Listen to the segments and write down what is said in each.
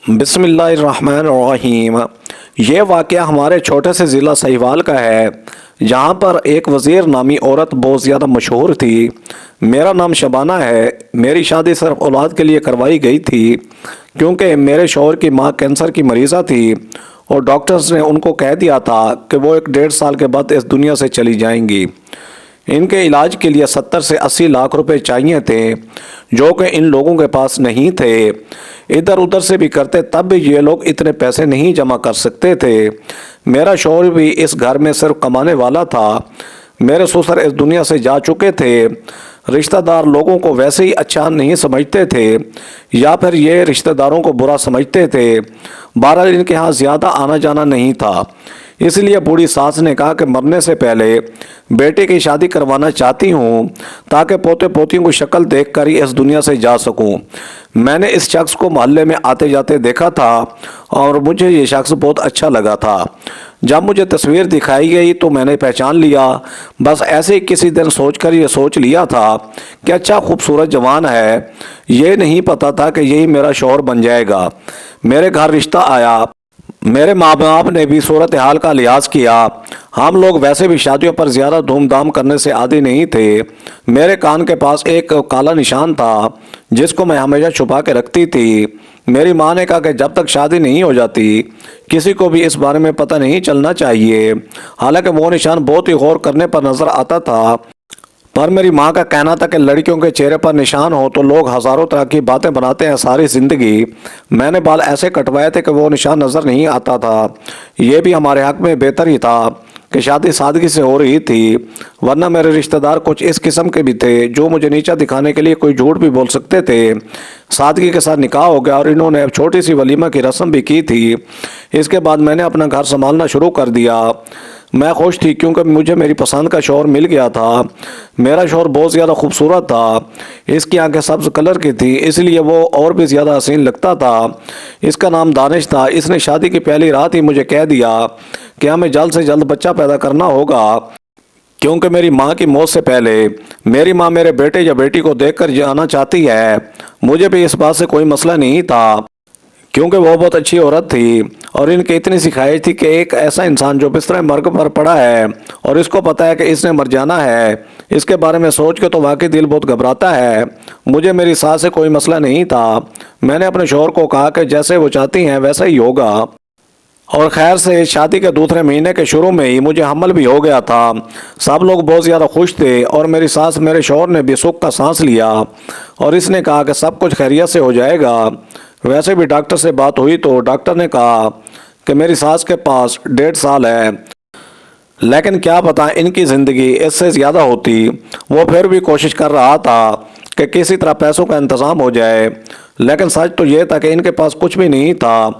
بسم اللہ الرحمن الرحیم۔ یہ واقعہ ہمارے چھوٹے سے ضلع سہیوال کا ہے، جہاں پر ایک وزیر نامی عورت بہت زیادہ مشہور تھی۔ میرا نام شبانہ ہے۔ میری شادی صرف اولاد کے لیے کروائی گئی تھی، کیونکہ میرے شوہر کی ماں کینسر کی مریضہ تھی اور ڈاکٹرز نے ان کو کہہ دیا تھا کہ وہ 1.5 سال کے بعد اس دنیا سے چلی جائیں گی۔ ان کے علاج کے لیے 70 سے 80 لاکھ روپے چاہیے تھے، جو کہ ان لوگوں کے پاس نہیں تھے۔ ادھر ادھر سے بھی کرتے تب بھی یہ لوگ اتنے پیسے نہیں جمع کر سکتے تھے۔ میرا شوہر بھی اس گھر میں صرف کمانے والا تھا۔ میرے سسر اس دنیا سے جا چکے تھے۔ رشتہ دار لوگوں کو ویسے ہی اچھا نہیں سمجھتے تھے، یا پھر یہ رشتہ داروں کو برا سمجھتے تھے۔ بہرحال ان کے ہاں زیادہ آنا جانا نہیں تھا، اس لیے بوڑھی ساس نے کہا کہ مرنے سے پہلے بیٹے کی شادی کروانا چاہتی ہوں، تاکہ پوتے پوتیوں کی شکل دیکھ کر ہی اس دنیا سے جا سکوں۔ میں نے اس شخص کو محلے میں آتے جاتے دیکھا تھا اور مجھے یہ شخص بہت اچھا لگا تھا۔ جب مجھے تصویر دکھائی گئی تو میں نے پہچان لیا۔ بس ایسے ہی کسی دن سوچ کر یہ سوچ لیا تھا کہ اچھا خوبصورت جوان ہے۔ یہ نہیں پتا تھا کہ یہی میرا شوہر بن جائے گا۔ میرے گھر رشتہ آیا۔ میرے ماں باپ نے بھی صورتحال کا لحاظ کیا۔ ہم لوگ ویسے بھی شادیوں پر زیادہ دھوم دھام کرنے سے عادی نہیں تھے۔ میرے کان کے پاس ایک کالا نشان تھا، جس کو میں ہمیشہ چھپا کے رکھتی تھی۔ میری ماں نے کہا کہ جب تک شادی نہیں ہو جاتی کسی کو بھی اس بارے میں پتہ نہیں چلنا چاہیے۔ حالانکہ وہ نشان بہت ہی غور کرنے پر نظر آتا تھا، پر میری ماں کا کہنا تھا کہ لڑکیوں کے چہرے پر نشان ہو تو لوگ ہزاروں طرح کی باتیں بناتے ہیں ساری زندگی۔ میں نے بال ایسے کٹوائے تھے کہ وہ نشان نظر نہیں آتا تھا۔ یہ بھی ہمارے حق میں بہتر ہی تھا کہ شادی سادگی سے ہو رہی تھی، ورنہ میرے رشتہ دار کچھ اس قسم کے بھی تھے جو مجھے نیچا دکھانے کے لیے کوئی جھوٹ بھی بول سکتے تھے۔ سادگی کے ساتھ نکاح ہو گیا اور انہوں نے اب چھوٹی سی ولیمہ کی رسم بھی کی تھی۔ اس کے بعد میں نے اپنا گھر سنبھالنا شروع کر دیا۔ میں خوش تھی کیونکہ مجھے میری پسند کا شوہر مل گیا تھا۔ میرا شوہر بہت زیادہ خوبصورت تھا۔ اس کی آنکھیں سبز کلر کی تھی، اس لیے وہ اور بھی زیادہ حسین لگتا تھا۔ اس کا نام دانش تھا۔ اس نے شادی کی پہلی رات ہی مجھے کہہ دیا کہ ہمیں جلد سے جلد بچہ پیدا کرنا ہوگا، کیونکہ میری ماں کی موت سے پہلے میری ماں میرے بیٹے یا بیٹی کو دیکھ کر جانا چاہتی ہے۔ مجھے بھی اس بات سے کوئی مسئلہ نہیں تھا، کیونکہ وہ بہت اچھی عورت تھی اور ان کی اتنی سی خواہش تھی کہ ایک ایسا انسان جو بستر مرگ پر پڑا ہے اور اس کو پتا ہے کہ اس نے مر جانا ہے، اس کے بارے میں سوچ کے تو واقعی دل بہت گھبراتا ہے۔ مجھے میری ساس سے کوئی مسئلہ نہیں تھا۔ میں نے اپنے شوہر کو کہا کہ جیسے وہ چاہتی ہیں ویسا ہی ہوگا، اور خیر سے شادی کے دوسرے مہینے کے شروع میں ہی مجھے حمل بھی ہو گیا تھا۔ سب لوگ بہت زیادہ خوش تھے اور میری ساس میرے شوہر نے بھی سکھ کا سانس لیا اور اس نے کہا کہ سب کچھ خیریت سے ہو جائے گا۔ ویسے بھی ڈاکٹر سے بات ہوئی تو ڈاکٹر نے کہا کہ میری ساس کے پاس 1.5 سال ہے، لیکن کیا پتا ان کی زندگی اس سے زیادہ ہوتی۔ وہ پھر بھی کوشش کر رہا تھا کہ کسی طرح پیسوں کا انتظام ہو جائے، لیکن سچ تو یہ تھا کہ ان کے پاس کچھ بھی نہیں تھا۔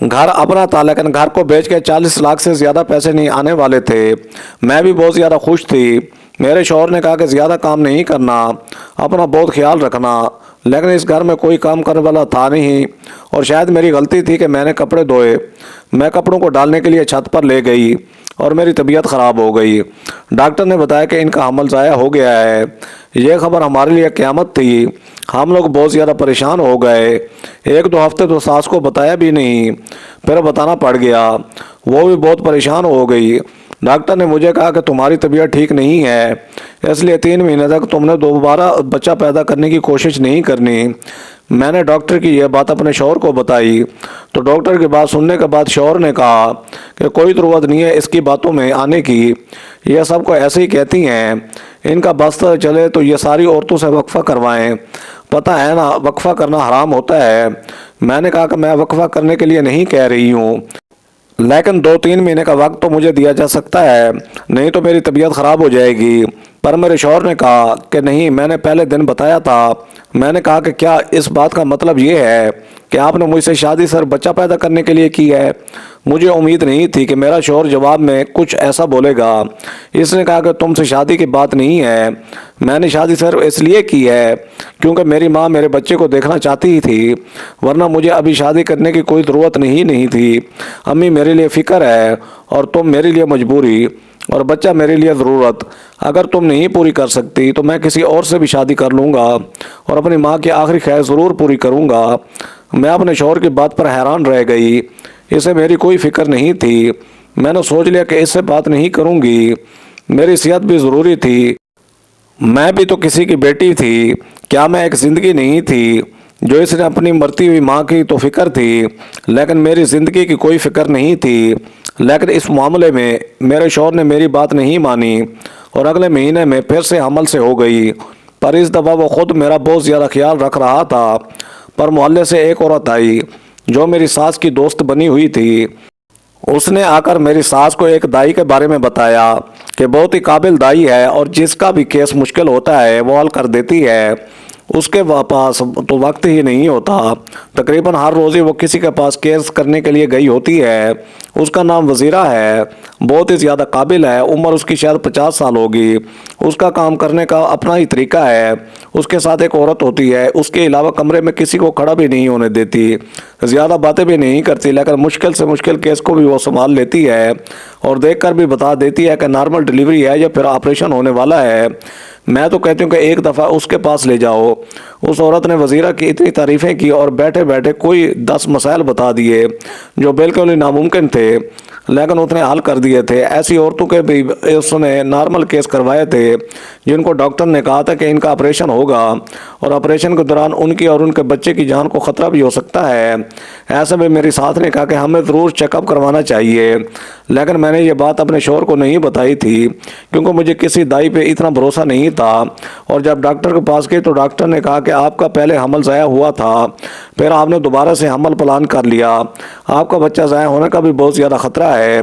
گھر اپنا تھا، لیکن گھر کو بیچ کے 40 لاکھ سے زیادہ پیسے نہیں آنے والے تھے۔ میں بھی بہت زیادہ خوش تھی۔ میرے شوہر نے کہا کہ زیادہ کام نہیں کرنا، اپنا بہت خیال رکھنا، لیکن اس گھر میں کوئی کام کرنے والا تھا نہیں، اور شاید میری غلطی تھی کہ میں نے کپڑے دھوئے۔ میں کپڑوں کو ڈالنے کے لیے چھت پر لے گئی اور میری طبیعت خراب ہو گئی۔ ڈاکٹر نے بتایا کہ ان کا حمل ضائع ہو گیا ہے۔ یہ خبر ہمارے لیے قیامت تھی۔ ہم لوگ بہت زیادہ پریشان ہو گئے۔ 1-2 ہفتے تو ساس کو بتایا بھی نہیں، پھر بتانا پڑ گیا۔ وہ بھی بہت پریشان ہو گئی۔ ڈاکٹر نے مجھے کہا کہ تمہاری طبیعت ٹھیک نہیں ہے، اس لیے 3 مہینے تک تم نے دوبارہ بچہ پیدا کرنے کی کوشش نہیں کرنی۔ میں نے ڈاکٹر کی یہ بات اپنے شوہر کو بتائی تو ڈاکٹر کی بات سننے کے بعد شوہر نے کہا کہ کوئی ضرورت نہیں ہے اس کی باتوں میں آنے کی، یہ سب کو ایسے ہی کہتی ہیں، ان کا بس چلے تو یہ ساری عورتوں سے وقفہ کروائیں۔ پتہ ہے نا وقفہ کرنا حرام ہوتا ہے۔ میں نے کہا کہ میں وقفہ کرنے کے لیے نہیں کہہ رہی ہوں، لیکن 2-3 مہینے کا وقت تو مجھے دیا جا سکتا ہے، نہیں تو میری طبیعت خراب ہو جائے گی۔ پر میرے شوہر نے کہا کہ نہیں، میں نے پہلے دن بتایا تھا۔ میں نے کہا کہ کیا اس بات کا مطلب یہ ہے کہ آپ نے مجھ سے شادی صرف بچہ پیدا کرنے کے لیے کی ہے؟ مجھے امید نہیں تھی کہ میرا شوہر جواب میں کچھ ایسا بولے گا۔ اس نے کہا کہ تم سے شادی کی بات نہیں ہے، میں نے شادی صرف اس لیے کی ہے کیونکہ میری ماں میرے بچے کو دیکھنا چاہتی تھی، ورنہ مجھے ابھی شادی کرنے کی کوئی ضرورت نہیں تھی۔ امی میرے لیے فکر ہے اور تم میرے لیے مجبوری، اور بچہ میرے لیے ضرورت۔ اگر تم نہیں پوری کر سکتی تو میں کسی اور سے بھی شادی کر لوں گا اور اپنی ماں کی آخری خواہش ضرور پوری کروں گا۔ میں اپنے شوہر کی بات پر حیران رہ گئی، اسے میری کوئی فکر نہیں تھی۔ میں نے سوچ لیا کہ اس سے بات نہیں کروں گی، میری صحت بھی ضروری تھی، میں بھی تو کسی کی بیٹی تھی، کیا میں ایک زندگی نہیں تھی؟ جو اس نے اپنی مرتی ہوئی ماں کی تو فکر تھی، لیکن میری زندگی کی کوئی فکر نہیں تھی۔ لیکن اس معاملے میں میرے شوہر نے میری بات نہیں مانی اور اگلے مہینے میں پھر سے حمل سے ہو گئی، پر اس دفعہ وہ خود میرا بہت زیادہ خیال رکھ رہا تھا۔ پر محلے سے ایک عورت آئی جو میری ساس کی دوست بنی ہوئی تھی، اس نے آ کر میری ساس کو ایک دائی کے بارے میں بتایا کہ بہت ہی قابل دائی ہے اور جس کا بھی کیس مشکل ہوتا ہے وہ حل کر دیتی ہے، اس کے پاس تو وقت ہی نہیں ہوتا، تقریباً ہر روز ہی وہ کسی کے پاس کیس کرنے کے لیے گئی ہوتی ہے۔ اس کا نام وزیرہ ہے، بہت ہی زیادہ قابل ہے، عمر اس کی شاید 50 سال ہوگی۔ اس کا کام کرنے کا اپنا ہی طریقہ ہے، اس کے ساتھ ایک عورت ہوتی ہے، اس کے علاوہ کمرے میں کسی کو کھڑا بھی نہیں ہونے دیتی، زیادہ باتیں بھی نہیں کرتی، لیکن مشکل سے مشکل کیس کو بھی وہ سنبھال لیتی ہے اور دیکھ کر بھی بتا دیتی ہے کہ نارمل ڈیلیوری ہے یا پھر آپریشن ہونے والا ہے۔ میں تو کہتی ہوں کہ ایک دفعہ اس کے پاس لے جاؤ۔ اس عورت نے وزیرہ کی اتنی تعریفیں کی اور بیٹھے بیٹھے کوئی 10 مسائل بتا دیے جو بالکل ہی ناممکن تھے، لیکن اس نے حل کر دیے تھے۔ ایسی عورتوں کے بھی اس نے نارمل کیس کروائے تھے جن کو ڈاکٹر نے کہا تھا کہ ان کا آپریشن ہوگا اور آپریشن کے دوران ان کی اور ان کے بچے کی جان کو خطرہ بھی ہو سکتا ہے۔ ایسے میں میری ساتھ نے کہا کہ ہمیں ضرور چیک اپ کروانا چاہیے، لیکن میں نے یہ بات اپنے شوہر کو نہیں بتائی تھی کیونکہ مجھے کسی دائی پہ اتنا بھروسہ نہیں تھا۔ اور جب ڈاکٹر کے پاس گئی تو ڈاکٹر نے کہا کہ آپ کا پہلے حمل ضائع ہوا تھا، پھر آپ نے دوبارہ سے حمل پلان کر لیا، آپ کا بچہ ضائع ہونے کا بھی بہت زیادہ خطرہ ہے۔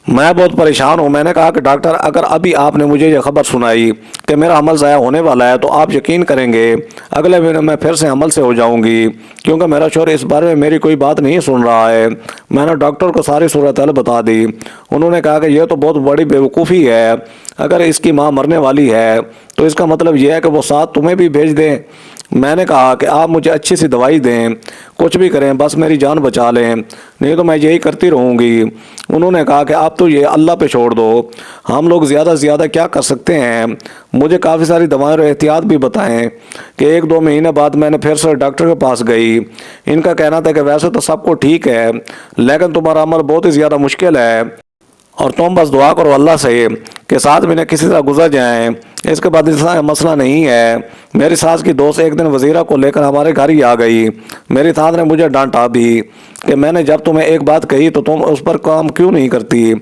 میں بہت پریشان ہوں۔ میں نے کہا کہ ڈاکٹر اگر ابھی آپ نے مجھے یہ خبر سنائی کہ میرا حمل ضائع ہونے والا ہے تو آپ یقین کریں گے اگلے مہینے میں پھر سے حمل سے ہو جاؤں گی، کیونکہ میرا شوہر اس بارے میں میری کوئی بات نہیں سن رہا ہے۔ میں نے ڈاکٹر کو ساری صورتحال بتا دی۔ انہوں نے کہا کہ یہ تو بہت بڑی بیوقوفی ہے، اگر اس کی ماں مرنے والی ہے تو اس کا مطلب یہ ہے کہ وہ ساتھ تمہیں بھی بھیج دیں۔ میں نے کہا کہ آپ مجھے اچھی سی دوائی دیں، کچھ بھی کریں، بس میری جان بچا لیں، نہیں تو میں یہی کرتی رہوں گی۔ انہوں نے کہا کہ آپ تو یہ اللہ پہ چھوڑ دو، ہم لوگ زیادہ سے زیادہ کیا کر سکتے ہیں۔ مجھے کافی ساری دوائیں اور احتیاط بھی بتائیں کہ 1-2 مہینے بعد میں نے پھر سے ڈاکٹر کے پاس گئی۔ ان کا کہنا تھا کہ ویسے تو سب کو ٹھیک ہے، لیکن تمہارا عمل بہت ہی زیادہ مشکل ہے اور تم بس دعا کرو اللہ سے کہ 7 مہینے کسی طرح گزر جائیں، اس کے بعد اس کا مسئلہ نہیں ہے۔ میری ساس کی دوست ایک دن وزیرہ کو لے کر ہمارے گھر ہی آ گئی۔ میری ساس نے مجھے ڈانٹا بھی کہ میں نے جب تمہیں ایک بات کہی تو تم اس پر کام کیوں نہیں کرتی۔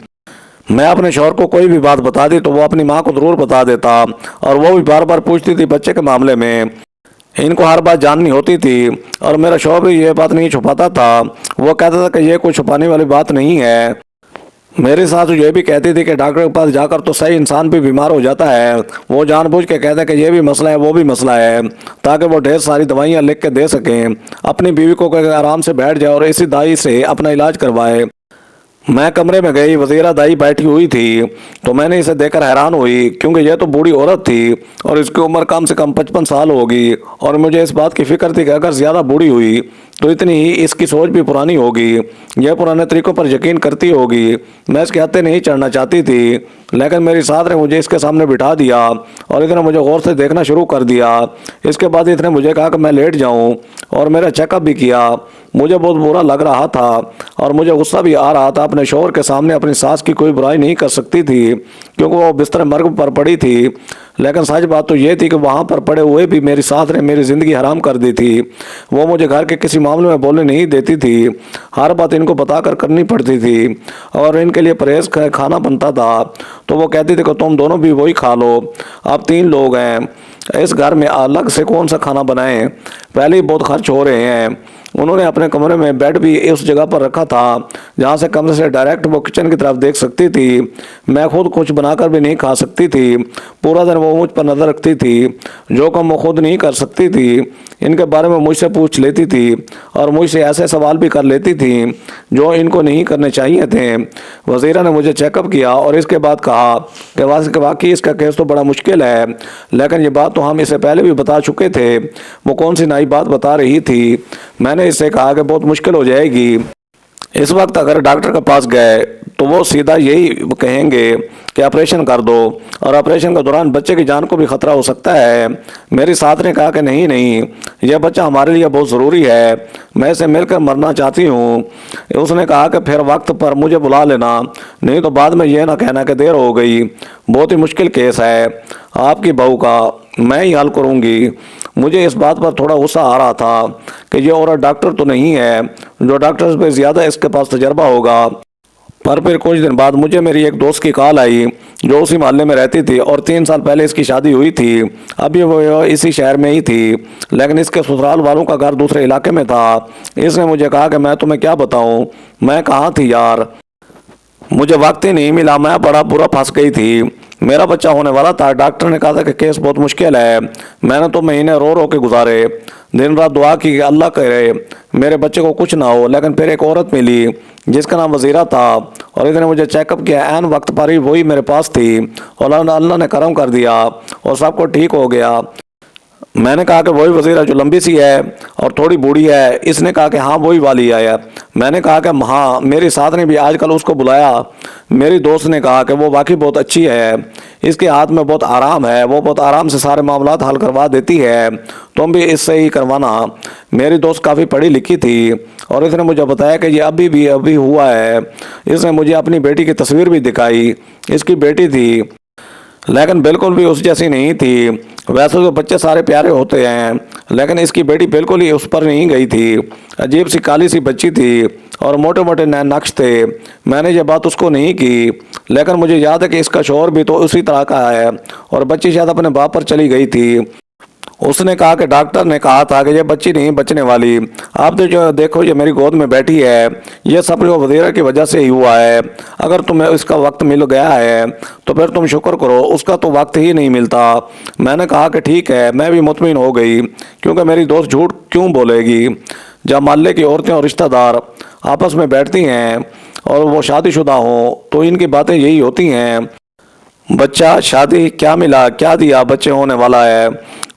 میں اپنے شوہر کو کوئی بھی بات بتا دی تو وہ اپنی ماں کو ضرور بتا دیتا اور وہ بھی بار بار پوچھتی تھی بچے کے معاملے میں، ان کو ہر بات جاننی ہوتی تھی اور میرا شوہر بھی یہ بات نہیں چھپاتا تھا، وہ کہتا تھا کہ یہ کوئی چھپانے والی بات نہیں ہے۔ میری ساس یہ بھی کہتی تھی کہ ڈاکٹر کے پاس جا کر تو صحیح انسان بھی بیمار ہو جاتا ہے، وہ جان بوجھ کے کہتا ہے کہ یہ بھی مسئلہ ہے وہ بھی مسئلہ ہے، تاکہ وہ ڈھیر ساری دوائیاں لکھ کے دے سکیں، اپنی بیوی کو کہ آرام سے بیٹھ جائے اور اسی دائی سے اپنا علاج کروائے۔ میں کمرے میں گئی، وزیرہ دائی بیٹھی ہوئی تھی تو میں نے اسے دیکھ کر حیران ہوئی کیونکہ یہ تو بوڑھی عورت تھی اور اس کی عمر کم سے کم 55 سال ہوگی، اور مجھے اس بات کی فکر تھی کہ اگر زیادہ بوڑھی ہوئی تو اتنی ہی اس کی سوچ بھی پرانی ہوگی، یہ پرانے طریقوں پر یقین کرتی ہوگی۔ میں اس کے ہاتھے نہیں چڑھنا چاہتی تھی، لیکن میری ساتھ نے مجھے اس کے سامنے بٹھا دیا اور اس نے مجھے غور سے دیکھنا شروع کر دیا۔ اس کے بعد اس نے مجھے کہا کہ میں لیٹ جاؤں اور میرا چیک اپ بھی کیا۔ مجھے بہت برا لگ رہا تھا اور مجھے غصہ بھی آ رہا تھا۔ اپنے شوہر کے سامنے اپنی ساس کی کوئی برائی نہیں کر سکتی تھی کیونکہ وہ بستر مرگ پر پڑی تھی، لیکن سچ بات تو یہ تھی کہ وہاں پر پڑے ہوئے بھی میری ساس نے میری زندگی حرام کر دی تھی۔ وہ مجھے گھر کے کسی معاملے میں بولنے نہیں دیتی تھی، ہر بات ان کو بتا کر کرنی پڑتی تھی اور ان کے لیے پرہیز کھانا بنتا تھا تو وہ کہتی تھی کہ تم دونوں بھی وہی کھا لو، آپ 3 لوگ ہیں، اس گھر میں الگ سے کون سا کھانا بنائیں، پہلے ہی بہت خرچ ہو رہے ہیں۔ انہوں نے اپنے کمرے میں بیڈ بھی اس جگہ پر رکھا تھا جہاں سے کمرے سے ڈائریکٹ وہ کچن کی طرف دیکھ سکتی تھی۔ میں خود کچھ بنا کر بھی نہیں کھا سکتی تھی، پورا دن وہ مجھ پر نظر رکھتی تھی، جو کام وہ خود نہیں کر سکتی تھی ان کے بارے میں مجھ سے پوچھ لیتی تھی اور مجھ سے ایسے سوال بھی کر لیتی تھی جو ان کو نہیں کرنے چاہیے تھے۔ وزیرہ نے مجھے چیک اپ کیا اور اس کے بعد کہا کہ واقعی اس کا کیس تو بڑا مشکل ہے، لیکن یہ بات تو ہم اسے پہلے بھی بتا چکے تھے۔ وہ کون سی نئی بات بتا رہی تھی؟ میں نے اس سے کہا کہ بہت مشکل ہو جائے گی، اس وقت اگر ڈاکٹر کے پاس گئے تو وہ سیدھا یہی کہیں گے کہ آپریشن کر دو، اور آپریشن کے دوران بچے کی جان کو بھی خطرہ ہو سکتا ہے۔ میری ساتھ نے کہا کہ نہیں نہیں، یہ بچہ ہمارے لیے بہت ضروری ہے، میں اسے مل کر مرنا چاہتی ہوں۔ اس نے کہا کہ پھر وقت پر مجھے بلا لینا، نہیں تو بعد میں یہ نہ کہنا کہ دیر ہو گئی۔ بہت ہی مشکل کیس ہے آپ کی بہو کا، میں ہی حل کروں گی۔ مجھے اس بات پر تھوڑا غصہ آ رہا تھا کہ یہ عورت ڈاکٹر تو نہیں ہے جو ڈاکٹر پہ زیادہ اس کے پاس تجربہ ہوگا۔ پر پھر کچھ دن بعد مجھے میری ایک دوست کی کال آئی جو اسی محلے میں رہتی تھی، اور 3 سال پہلے اس کی شادی ہوئی تھی۔ ابھی وہ اسی شہر میں ہی تھی، لیکن اس کے سسرال والوں کا گھر دوسرے علاقے میں تھا۔ اس نے مجھے کہا کہ میں تمہیں کیا بتاؤں، میں کہاں تھی یار، مجھے وقت ہی نہیں ملا، میں بڑا برا پھنس گئی تھی۔ میرا بچہ ہونے والا تھا، ڈاکٹر نے کہا تھا کہ کیس بہت مشکل ہے۔ میں نے تو مہینے رو رو کے گزارے، دن رات دعا کی کہ اللہ کرے میرے بچے کو کچھ نہ ہو، لیکن پھر ایک عورت ملی جس کا نام وزیرہ تھا، اور اس نے مجھے چیک اپ کیا، عین وقت پر ہی وہی میرے پاس تھی، اور اللہ نے کرم کر دیا اور سب کو ٹھیک ہو گیا۔ میں نے کہا کہ وہی وزیرہ جو لمبی سی ہے اور تھوڑی بوڑھی ہے؟ اس نے کہا کہ ہاں وہی والی ہے۔ میں نے کہا کہ ہاں، میری ساتھ نے بھی آج کل اس کو بلایا۔ میری دوست نے کہا کہ وہ واقعی بہت اچھی ہے، اس کے ہاتھ میں بہت آرام ہے، وہ بہت آرام سے سارے معاملات حل کروا دیتی ہے، تم بھی اس سے ہی کروانا۔ میری دوست کافی پڑھی لکھی تھی، اور اس نے مجھے بتایا کہ یہ ابھی ہوا ہے۔ اس نے مجھے اپنی بیٹی کی تصویر بھی دکھائی، اس کی بیٹی تھی لیکن بالکل بھی اس جیسی نہیں تھی۔ ویسے تو بچے سارے پیارے ہوتے ہیں، لیکن اس کی بیٹی بالکل ہی اس پر نہیں گئی تھی۔ عجیب سی کالی سی بچی تھی اور موٹے موٹے نین نقش تھے۔ میں نے یہ بات اس کو نہیں کی، لیکن مجھے یاد ہے کہ اس کا شوہر بھی تو اسی طرح کا ہے، اور بچی شاید اپنے باپ پر چلی گئی تھی۔ اس نے کہا کہ ڈاکٹر نے کہا تھا کہ یہ بچی نہیں بچنے والی۔ آپ دیکھو یہ میری گود میں بیٹھی ہے، یہ سب وزیرہ کی وجہ سے ہی ہوا ہے۔ اگر تمہیں اس کا وقت مل گیا ہے تو پھر تم شکر کرو، اس کا تو وقت ہی نہیں ملتا۔ میں نے کہا کہ ٹھیک ہے، میں بھی مطمئن ہو گئی، کیونکہ میری دوست جھوٹ کیوں بولے گی؟ جب محلے کی عورتیں اور رشتہ دار آپس میں بیٹھتی ہیں اور وہ شادی شدہ ہوں تو ان کی باتیں یہی ہوتی ہیں، بچہ، شادی، کیا ملا، کیا دیا، بچے ہونے والا ہے،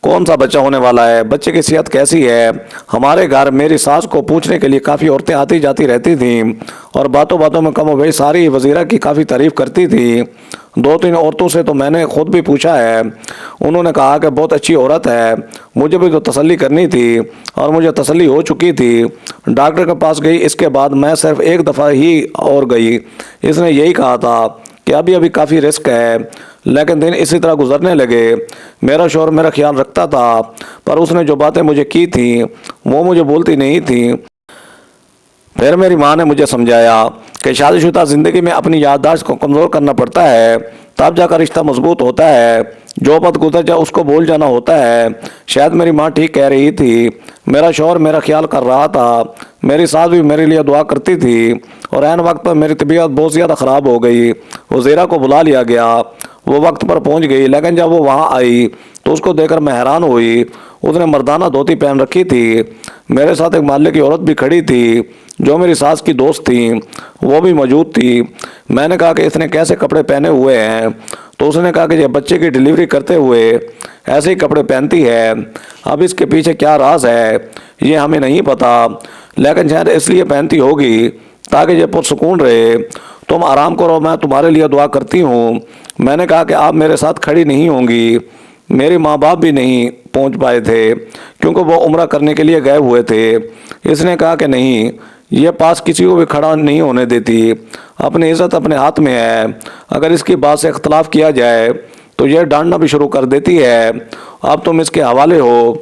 کون سا بچہ ہونے والا ہے، بچے کی صحت کیسی ہے۔ ہمارے گھر میری ساس کو پوچھنے کے لیے کافی عورتیں آتی جاتی رہتی تھیں، اور باتوں باتوں میں کم و بیش ساری وزیرہ کی کافی تعریف کرتی تھی۔ 2-3 عورتوں سے تو میں نے خود بھی پوچھا ہے، انہوں نے کہا کہ بہت اچھی عورت ہے۔ مجھے بھی تو تسلی کرنی تھی، اور مجھے تسلی ہو چکی تھی۔ ڈاکٹر کے پاس گئی، اس کے بعد میں صرف ایک دفعہ ہی اور گئی۔ اس نے یہی کہا تھا کہ ابھی کافی رسک ہے، لیکن دن اسی طرح گزرنے لگے۔ میرا شوہر میرا خیال رکھتا تھا، پر اس نے جو باتیں مجھے کی تھیں وہ مجھے بولتی نہیں تھیں۔ پھر میری ماں نے مجھے سمجھایا کہ شادی شدہ زندگی میں اپنی یادداشت کو کمزور کرنا پڑتا ہے، تب جا کر رشتہ مضبوط ہوتا ہے، جو پت گزر جائے اس کو بھول جانا ہوتا ہے۔ شاید میری ماں ٹھیک کہہ رہی تھی، میرا شوہر میرا خیال کر رہا تھا، میری ساس بھی میرے لیے دعا کرتی تھی، اور عین وقت پر میری طبیعت بہت زیادہ خراب ہو گئی۔ وزیرہ کو بلا لیا گیا، وہ وقت پر پہنچ گئی، لیکن جب وہ وہاں آئی تو اس کو دیکھ کر میں حیران ہوئی۔ اس نے مردانہ دھوتی پہن رکھی تھی۔ میرے ساتھ ایک محلے کی عورت بھی کھڑی تھی جو میری ساس کی دوست تھی، وہ بھی موجود تھی۔ میں نے کہا کہ اس نے کیسے کپڑے پہنے ہوئے ہیں؟ تو اس نے کہا کہ یہ بچے کی ڈیلیوری کرتے ہوئے ایسے ہی کپڑے پہنتی ہے، اب اس کے پیچھے کیا راز ہے یہ ہمیں نہیں پتا، لیکن شاید اس لیے پہنتی ہوگی تاکہ یہ پرسکون رہے۔ تم آرام کرو، میں تمہارے لیے دعا کرتی ہوں۔ میں نے کہا کہ آپ میرے ساتھ کھڑی نہیں ہوں گی۔ میرے ماں باپ بھی نہیں پہنچ پائے تھے کیونکہ وہ عمرہ کرنے کے لیے گئے ہوئے تھے۔ اس نے کہا کہ نہیں، یہ پاس کسی کو بھی کھڑا نہیں ہونے دیتی، اپنی عزت اپنے ہاتھ میں ہے، اگر اس کی بات سے اختلاف کیا جائے تو یہ ڈانٹنا بھی شروع کر دیتی ہے۔ اب تم اس کے حوالے ہو،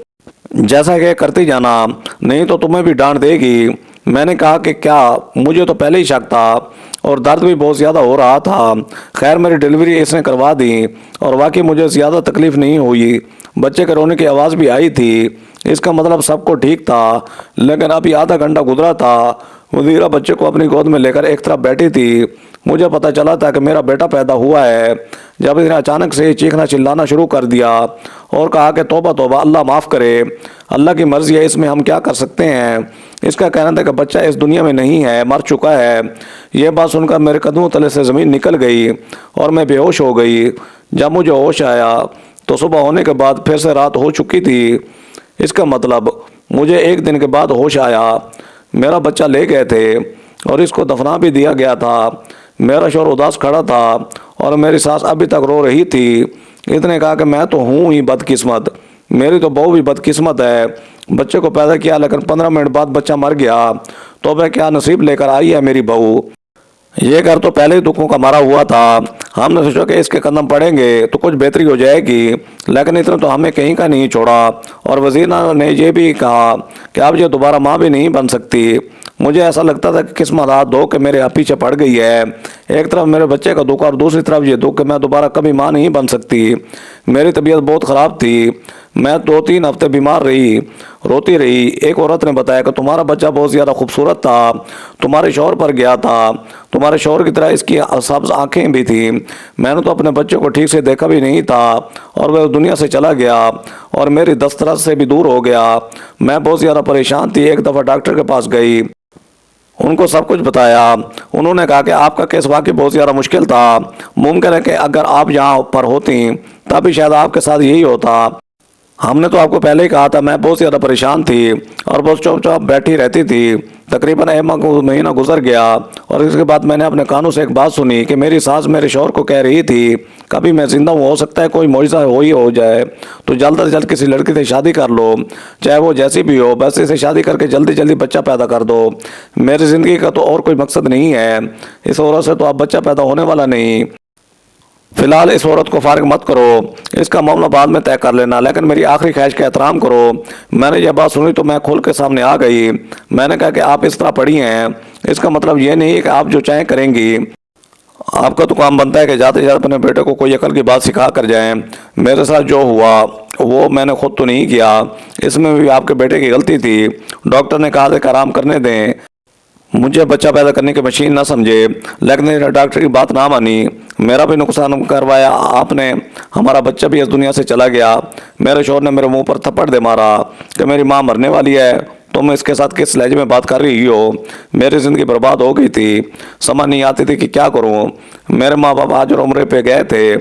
جیسا کہ کرتی جانا، نہیں تو تمہیں بھی ڈانٹ دے گی۔ میں نے کہا کہ کیا؟ مجھے تو پہلے ہی شک تھا، اور درد بھی بہت زیادہ ہو رہا تھا۔ خیر میری ڈیلیوری اس نے کروا دی، اور واقعی مجھے زیادہ تکلیف نہیں ہوئی۔ بچے کے رونے کی آواز بھی آئی تھی، اس کا مطلب سب کو ٹھیک تھا۔ لیکن ابھی آدھا گھنٹہ گزرا تھا، وزیرہ بچے کو اپنی گود میں لے کر ایک طرف بیٹھی تھی۔ مجھے پتہ چلا تھا کہ میرا بیٹا پیدا ہوا ہے جب اس نے اچانک سے چیخنا چلانا شروع کر دیا، اور کہا کہ توبہ توبہ، اللہ معاف کرے، اللہ کی مرضی ہے، اس میں ہم کیا کر سکتے ہیں۔ اس کا کہنا تھا کہ بچہ اس دنیا میں نہیں ہے، مر چکا ہے۔ یہ بات سن کر میرے قدموں تلے سے زمین نکل گئی اور میں بے ہوش ہو گئی۔ جب مجھے ہوش آیا تو صبح ہونے کے بعد پھر سے رات ہو چکی تھی۔ اس کا مطلب مجھے 1 دن کے بعد ہوش آیا۔ میرا بچہ لے گئے تھے اور اس کو دفنا بھی دیا گیا تھا۔ میرا شوہر اداس کھڑا تھا اور میری ساس ابھی تک رو رہی تھی۔ اتنے کہا کہ میں تو ہوں ہی بدقسمت، میری تو بہو بھی بدقسمت ہے، بچے کو پیدا کیا لیکن 15 منٹ بعد بچہ مر گیا، تو میں کیا نصیب لے کر آئی ہے میری بہو۔ یہ گھر تو پہلے ہی دکھوں کا مارا ہوا تھا، ہم نے سوچا کہ اس کے قدم پڑیں گے تو کچھ بہتری ہو جائے گی، لیکن اتنا تو ہمیں کہیں کا نہیں چھوڑا، اور وزیر نے یہ بھی کہا کہ اب یہ دوبارہ ماں بھی نہیں بن سکتی۔ مجھے ایسا لگتا تھا کہ قسمت ہاتھ دھو کے میرے پیچھے پڑ گئی ہے، ایک طرف میرے بچے کا دکھ اور دوسری طرف یہ دکھ کہ میں دوبارہ کبھی ماں نہیں بن سکتی۔ میری طبیعت بہت خراب تھی، میں 2-3 ہفتے بیمار رہی، روتی رہی۔ ایک عورت نے بتایا کہ تمہارا بچہ بہت زیادہ خوبصورت تھا، تمہارے شوہر پر گیا تھا، تمہارے شوہر کی طرح اس کی سبز آنکھیں بھی تھیں، میں نے تو اپنے بچے کو ٹھیک سے دیکھا بھی نہیں تھا، اور وہ دنیا سے چلا گیا اور میری دسترس سے بھی دور ہو گیا۔ میں بہت زیادہ پریشان تھی، ایک دفعہ ڈاکٹر کے پاس گئی، ان کو سب کچھ بتایا، انہوں نے کہا کہ آپ کا کیس واقعی بہت زیادہ مشکل تھا، ممکن ہے کہ اگر آپ یہاں پر ہوتی تب شاید آپ کے ساتھ یہی ہوتا۔ ہم نے تو آپ کو پہلے ہی کہا تھا۔ میں بہت زیادہ پریشان تھی اور بہت چپ چاپ بیٹھی رہتی تھی۔ تقریباً 1 مہینہ گزر گیا اور اس کے بعد میں نے اپنے کانوں سے ایک بات سنی کہ میری ساس میرے شوہر کو کہہ رہی تھی کبھی میں زندہ ہوں، ہو سکتا ہے کوئی معجزہ ہو جائے تو جلد از جلد کسی لڑکی سے شادی کر لو، چاہے وہ جیسی بھی ہو، بس اسے شادی کر کے جلدی جلدی بچہ پیدا کر دو۔ میری زندگی کا تو اور کوئی مقصد نہیں ہے، اس عورت سے تو اب بچہ پیدا ہونے والا نہیں۔ فی الحال اس عورت کو فارغ مت کرو، اس کا معاملہ بعد میں طے کر لینا، لیکن میری آخری خواہش کا احترام کرو۔ میں نے یہ بات سنی تو میں کھل کے سامنے آ گئی۔ میں نے کہا کہ آپ اس طرح پڑھی ہیں، اس کا مطلب یہ نہیں ہے کہ آپ جو چاہیں کریں گی، آپ کا تو کام بنتا ہے کہ جاتے جاتے اپنے بیٹے کو کوئی عقل کی بات سکھا کر جائیں۔ میرے ساتھ جو ہوا وہ میں نے خود تو نہیں کیا، اس میں بھی آپ کے بیٹے کی غلطی تھی۔ ڈاکٹر نے کہا تھا کہ آرام کرنے دیں، مجھے بچہ پیدا کرنے کی مشین نہ سمجھے، لیکن ڈاکٹر کی بات نہ مانی، میرا بھی نقصان کروایا آپ نے، ہمارا بچہ بھی اس دنیا سے چلا گیا۔ میرے شوہر نے میرے منہ پر تھپڑ دے مارا کہ میری ماں مرنے والی ہے، تم اس کے ساتھ کس لہجے میں بات کر رہی ہو؟ میری زندگی برباد ہو گئی تھی، سمجھ نہیں آتی تھی کہ کیا کروں۔ میرے ماں باپ آج عمرے پہ گئے تھے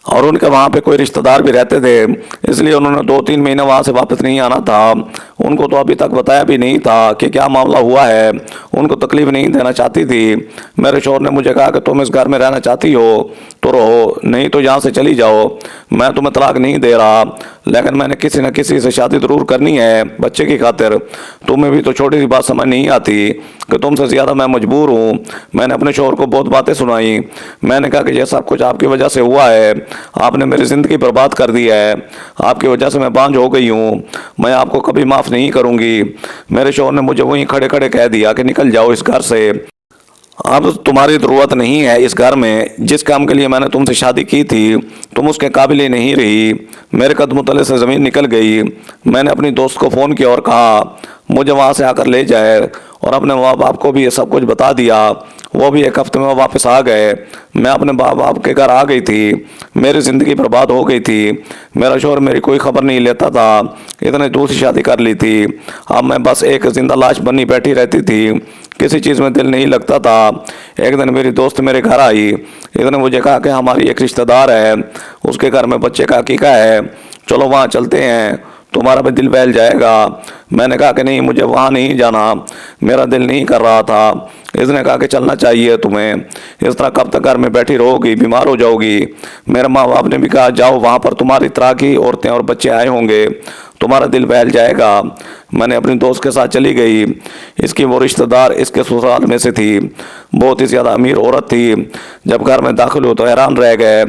اور ان کے وہاں پہ کوئی رشتہ دار بھی رہتے تھے، اس لیے انہوں نے 2-3 مہینے وہاں سے واپس نہیں آنا تھا۔ ان کو تو ابھی تک بتایا بھی نہیں تھا کہ کیا معاملہ ہوا ہے، ان کو تکلیف نہیں دینا چاہتی تھی۔ میرے شوہر نے مجھے کہا کہ تم اس گھر میں رہنا چاہتی ہو تو رہو، نہیں تو یہاں سے چلی جاؤ، میں تمہیں طلاق نہیں دے رہا، لیکن میں نے کسی نہ کسی سے شادی ضرور کرنی ہے بچے کی خاطر۔ تمہیں بھی تو چھوٹی سی بات سمجھ نہیں آتی کہ تم سے زیادہ میں مجبور ہوں۔ میں نے اپنے شوہر کو بہت باتیں سنائیں، میں نے کہا کہ یہ سب کچھ آپ کی وجہ سے ہوا ہے، آپ نے میری زندگی برباد کر دی ہے، آپ کی وجہ سے میں بانجھ ہو گئی ہوں، میں آپ کو کبھی معاف نہیں کروں گی۔ میرے شوہر نے مجھے وہیں کھڑے کھڑے کہہ دیا کہ نکل جاؤ اس گھر سے، اب تمہاری ضرورت نہیں ہے اس گھر میں، جس کام کے لیے میں نے تم سے شادی کی تھی تم اس کے قابل ہی نہیں رہی۔ میرے قدموں تلے سے زمین نکل گئی۔ میں نے اپنی دوست کو فون کیا اور کہا مجھے وہاں سے آ کر لے جائے، اور اپنے ماں باپ کو بھی یہ سب کچھ بتا دیا۔ وہ بھی 1 ہفتے میں واپس آ گئے۔ میں اپنے ماں باپ کے گھر آ گئی تھی، میری زندگی برباد ہو گئی تھی۔ میرا شوہر میری کوئی خبر نہیں لیتا تھا، اتنے دوسری شادی کر لی تھی، اب میں بس ایک زندہ لاش بنی بیٹھی رہتی تھی، کسی چیز میں دل نہیں لگتا تھا۔ ایک دن میری دوست میرے گھر آئی، اس نے مجھے کہا کہ ہماری ایک رشتہ دار ہے، اس کے گھر میں بچے کا عقیقہ ہے، چلو وہاں چلتے ہیں، تمہارا بھی دل بہل جائے گا۔ میں نے کہا کہ نہیں، مجھے وہاں نہیں جانا، میرا دل نہیں کر رہا تھا۔ اس نے کہا کہ چلنا چاہیے تمہیں، اس طرح کب تک گھر میں بیٹھی رہو گی، بیمار ہو جاؤ گی۔ میرے ماں باپ نے بھی کہا جاؤ، وہاں پر تمہاری طرح کی عورتیں اور بچے آئے ہوں گے، تمہارا دل بہل جائے گا۔ میں نے اپنی دوست کے ساتھ چلی گئی۔ اس کی وہ رشتہ دار اس کے سسرال میں سے تھی، بہت ہی زیادہ امیر عورت تھی۔ جب گھر میں داخل ہو تو حیران رہ گئے،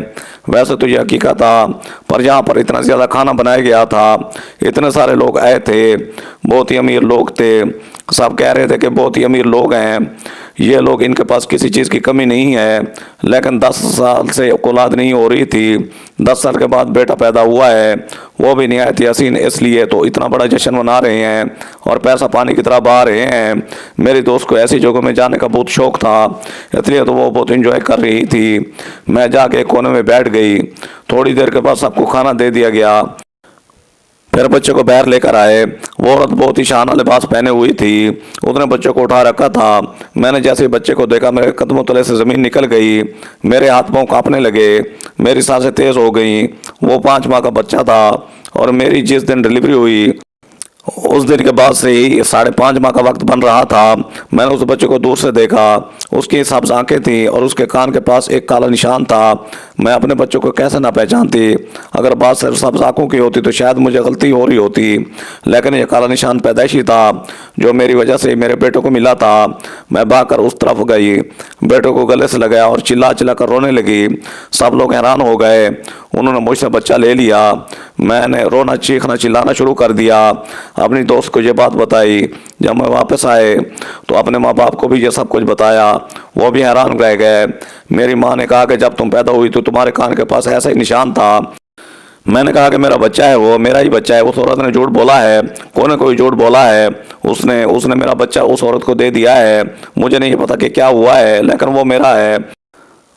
ویسے تو یہ حقیقت تھا، پر یہاں پر اتنا زیادہ کھانا بنایا گیا تھا، اتنے سارے لوگ آئے تھے، بہت ہی امیر لوگ تھے، سب کہہ رہے تھے کہ بہت ہی امیر لوگ ہیں یہ لوگ، ان کے پاس کسی چیز کی کمی نہیں ہے، لیکن 10 سال سے اولاد نہیں ہو رہی تھی، 10 سال کے بعد بیٹا پیدا ہوا ہے، وہ بھی نہایت حسین، اس لیے تو اتنا بڑا جشن منا رہے ہیں اور پیسہ پانی کی طرح بہا رہے ہیں۔ میری دوست کو ایسی جگہوں میں جانے کا بہت شوق تھا، اس لیے تو وہ بہت انجوائے کر رہی تھی۔ میں جا کے ایک کونے میں بیٹھ گئی، تھوڑی دیر کے بعد سب کو کھانا دے دیا گیا، پھر بچے کو باہر لے کر آئے۔ وہ عورت بہت ہی شانہ لباس پہنے ہوئی تھی، اس نے بچے کو اٹھا رکھا تھا۔ میں نے جیسے بچے کو دیکھا میرے قدموں تلے سے زمین نکل گئی، میرے ہاتھ پاؤں کانپنے لگے، میری سانسیں تیز ہو گئیں۔ وہ 5 ماہ کا بچہ تھا اور میری جس دن ڈلیوری ہوئی اس دن کے بعد سے ہی 5.5 ماہ کا وقت بن رہا تھا، میں نے اس بچے کو دور سے دیکھا۔ اس کی سبز آنکھیں تھیں اور اس کے کان کے پاس ایک کالا نشان تھا۔ میں اپنے بچوں کو کیسے نہ پہچانتی؟ اگر بات صرف سبز آنکھوں کی ہوتی تو شاید مجھے غلطی ہو رہی ہوتی، لیکن یہ کالا نشان پیدائشی تھا جو میری وجہ سے میرے بیٹے کو ملا تھا۔ میں بھاگ کر اس طرف گئی، بیٹے کو گلے سے لگایا اور چلا چلا کر رونے لگی۔ سب لوگ حیران ہو گئے، انہوں نے مجھ سے بچہ لے لیا۔ میں نے رونا چیخنا چلانا شروع کر دیا، اپنی دوست کو یہ بات بتائی۔ جب میں واپس آئے تو اپنے ماں باپ کو بھی یہ سب کچھ بتایا، وہ بھی حیران رہ گئے۔ میری ماں نے کہا کہ جب تم پیدا ہوئی تو تمہارے کان کے پاس ایسا ہی نشان تھا۔ میں نے کہا کہ میرا بچہ ہے، وہ میرا ہی بچہ ہے، اس عورت نے جھوٹ بولا ہے، کوئی نہ کوئی جھوٹ بولا ہے، اس نے میرا بچہ اس عورت کو دے دیا ہے۔ مجھے نہیں پتا کہ کیا ہوا ہے، لیکن وہ میرا ہے۔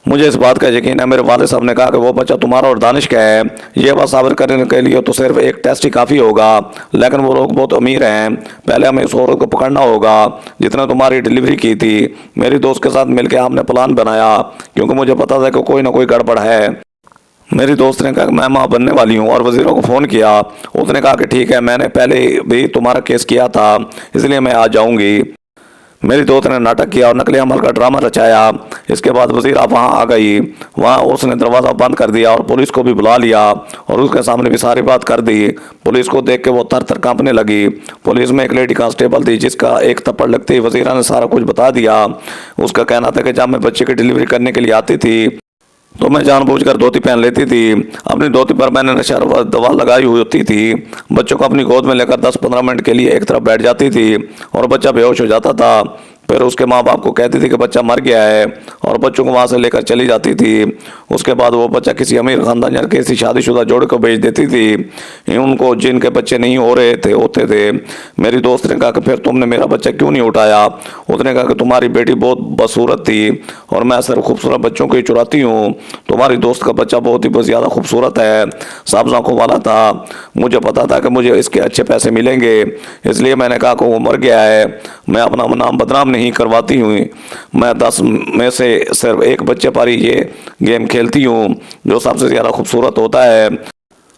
مجھے اس بات کا یقین ہے، میرے والد صاحب نے کہا کہ وہ بچہ تمہارا اور دانش کا ہے۔ یہ بات ثابت کرنے کے لیے تو صرف ایک ٹیسٹ ہی کافی ہوگا، لیکن وہ لوگ بہت امیر ہیں، پہلے ہمیں اس عورت کو پکڑنا ہوگا جس نے تمہاری ڈیلیوری کی تھی۔ میری دوست کے ساتھ مل کے ہم نے پلان بنایا کیونکہ مجھے پتا تھا کہ کوئی نہ کوئی گڑبڑ ہے۔ میری دوست نے کہا کہ میں ماں بننے والی ہوں اور وزیروں کو فون کیا۔ اس نے کہا کہ ٹھیک ہے، میں نے پہلے بھی تمہارا کیس کیا تھا اس لیے میں آ جاؤں گی۔ میری دوست نے ناٹک کیا اور نقلی عمل کا ڈرامہ رچایا۔ اس کے بعد وزیر آپ وہاں آ گئی، وہاں اس نے دروازہ بند کر دیا اور پولیس کو بھی بلا لیا اور اس کے سامنے بھی ساری بات کر دی۔ پولیس کو دیکھ کے وہ تر تر کانپنے لگی۔ پولیس میں ایک لیڈی کانسٹیبل تھی جس کا ایک تھپڑ لگتے ہی وزیرہ نے سارا کچھ بتا دیا۔ اس کا کہنا تھا کہ جب میں بچے کی ڈیلیوری کرنے کے لیے آتی تھی تو میں جان بوجھ کر دھوتی پہن لیتی تھی، اپنی دھوتی پر میں نے نشہ دوا لگائی ہوئی ہوتی تھی، بچوں کو اپنی گود میں لے کر 10-15 منٹ کے لیے ایک طرف بیٹھ جاتی تھی اور بچہ بے ہوش ہو جاتا تھا، پھر اس کے ماں باپ کو کہتی تھی کہ بچہ مر گیا ہے اور بچوں کو وہاں سے لے کر چلی جاتی تھی۔ اس کے بعد وہ بچہ کسی امیر خاندان یا کسی شادی شدہ جوڑے کو بھیج دیتی تھی، ان کو جن کے بچے نہیں ہوتے تھے۔ میری دوست نے کہا کہ پھر تم نے میرا بچہ کیوں نہیں اٹھایا؟ اس نے کہا کہ تمہاری بیٹی بہت بدصورت تھی اور میں صرف خوبصورت بچوں کو ہی چراتی ہوں، تمہاری دوست کا بچہ بہت ہی زیادہ خوبصورت ہے، سبز آنکھوں والا تھا، مجھے پتا تھا کہ مجھے اس کے اچھے پیسے ملیں گے، اس لیے میں نے کہا کہ وہ مر گیا ہے۔ میں اپنا نام بدنام نہیں کرواتی ہوں، میں 10 میں سے صرف ایک بچے پر ہی یہ گیم کھیلتی ہوں جو سب سے زیادہ خوبصورت ہوتا ہے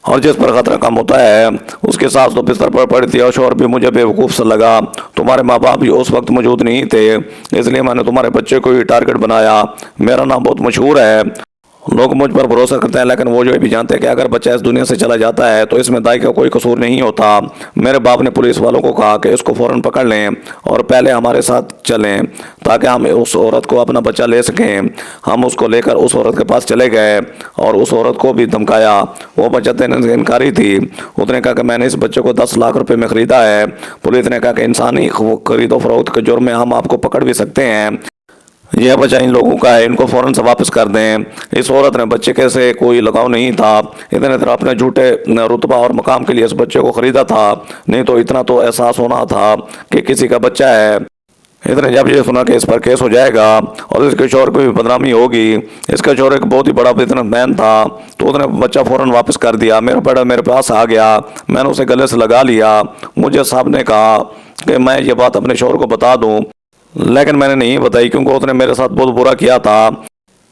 اور جس پر خطرہ کم ہوتا ہے۔ اس کے ساتھ تو بستر پر پڑی تھی اور شوہر بھی مجھے بیوقوف سا لگا۔ تمہارے ماں باپ بھی اس وقت موجود نہیں تھے، اس لیے میں نے تمہارے بچے کو ہی ٹارگٹ بنایا۔ میرا نام بہت مشہور ہے، لوگ مجھ پر بھروسہ کرتے ہیں، لیکن وہ جو بھی جانتے ہیں کہ اگر بچہ اس دنیا سے چلا جاتا ہے تو اس میں دائی کا کوئی قصور نہیں ہوتا۔ میرے باپ نے پولیس والوں کو کہا کہ اس کو فوراً پکڑ لیں اور پہلے ہمارے ساتھ چلیں تاکہ ہم اس عورت کو اپنا بچہ لے سکیں۔ ہم اس کو لے کر اس عورت کے پاس چلے گئے اور اس عورت کو بھی دھمکایا۔ وہ بچہ دینے سے انکاری تھی، اس نے کہا کہ میں نے اس بچے کو 10 لاکھ روپے میں خریدا ہے۔ پولیس نے کہا کہ انسانی خرید و فروخت کے جرم میں ہم آپ کو پکڑ بھی سکتے ہیں، یہ بچہ ان لوگوں کا ہے، ان کو فوراً سے واپس کر دیں۔ اس عورت نے بچے کے سے کوئی لگاؤ نہیں تھا، اتنے طرح اپنے جھوٹے رتبہ اور مقام کے لیے اس بچے کو خریدا تھا، نہیں تو اتنا تو احساس ہونا تھا کہ کسی کا بچہ ہے۔ اس نے جب یہ سنا کہ اس پر کیس ہو جائے گا اور اس کے شوہر کو بھی بدنامی ہوگی، اس کا شوہر ایک بہت ہی بڑا بزنس مین تھا، تو اس نے بچہ فوراً واپس کر دیا۔ میرا بیٹا میرے پاس آ گیا، میں نے اسے گلے سے لگا لیا۔ مجھے صاحب نے کہا کہ میں یہ بات اپنے شوہر کو بتا دوں، لیکن میں نے نہیں بتائی کیونکہ اس نے میرے ساتھ بہت برا کیا تھا۔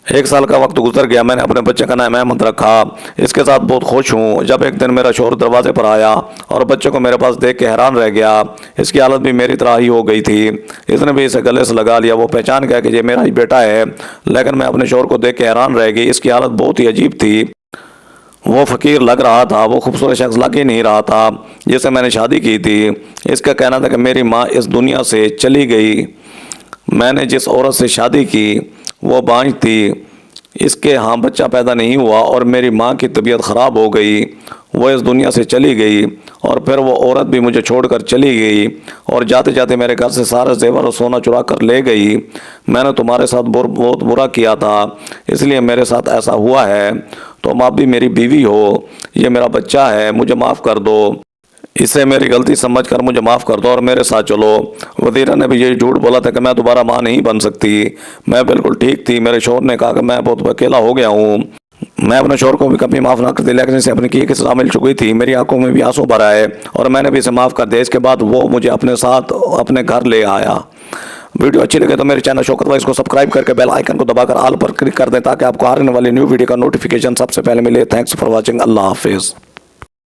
1 سال کا وقت گزر گیا، میں نے اپنے بچے کا نام احمد رکھا، اس کے ساتھ بہت خوش ہوں۔ جب ایک دن میرا شوہر دروازے پر آیا اور بچے کو میرے پاس دیکھ کے حیران رہ گیا، اس کی حالت بھی میری طرح ہی ہو گئی تھی، اس نے بھی اسے گلے سے لگا لیا۔ وہ پہچان گیا کہ یہ میرا ہی بیٹا ہے، لیکن میں اپنے شوہر کو دیکھ کے حیران رہ گئی، اس کی حالت بہت ہی عجیب تھی، وہ فقیر لگ رہا تھا، وہ خوبصورت شخص لگ ہی نہیں رہا تھا جس سے میں نے شادی کی تھی۔ اس کا کہنا تھا کہ میری ماں اس دنیا سے چلی گئی، میں نے جس عورت سے شادی کی وہ بانجھ تھی، اس کے ہاں بچہ پیدا نہیں ہوا اور میری ماں کی طبیعت خراب ہو گئی، وہ اس دنیا سے چلی گئی اور پھر وہ عورت بھی مجھے چھوڑ کر چلی گئی اور جاتے جاتے میرے گھر سے سارا زیور اور سونا چرا کر لے گئی۔ میں نے تمہارے ساتھ بہت برا کیا تھا، اس لیے میرے ساتھ ایسا ہوا ہے، تم اب بھی میری بیوی ہو، یہ میرا بچہ ہے، مجھے معاف کر دو، اسے میری غلطی سمجھ کر مجھے معاف کر دو اور میرے ساتھ چلو۔ وزیرہ نے بھی یہی جھوٹ بولا تھا کہ میں دوبارہ ماں نہیں بن سکتی، میں بالکل ٹھیک تھی۔ میرے شوہر نے کہا کہ میں بہت اکیلا ہو گیا ہوں، میں اپنے شوہر کو بھی کبھی معاف نہ کرتی، لیکن اسے اپنی کی سزا مل چکی تھی، میری آنکھوں میں بھی آنسو بھر آئے اور میں نے بھی اسے معاف کر دیا۔ اس کے بعد وہ مجھے اپنے ساتھ اپنے گھر لے آیا۔ ویڈیو اچھی لگے تو میرے چینل شوکت وائس کو سبسکرائب کر کے بیل آئیکن کو دبا کر آل پر کلک کر دیں تاکہ آپ کو آنے والی نیو ویڈیو کا نوٹیفیکیشن سب سے پہلے ملے۔ تھینکس فار واچنگ، اللہ حافظ۔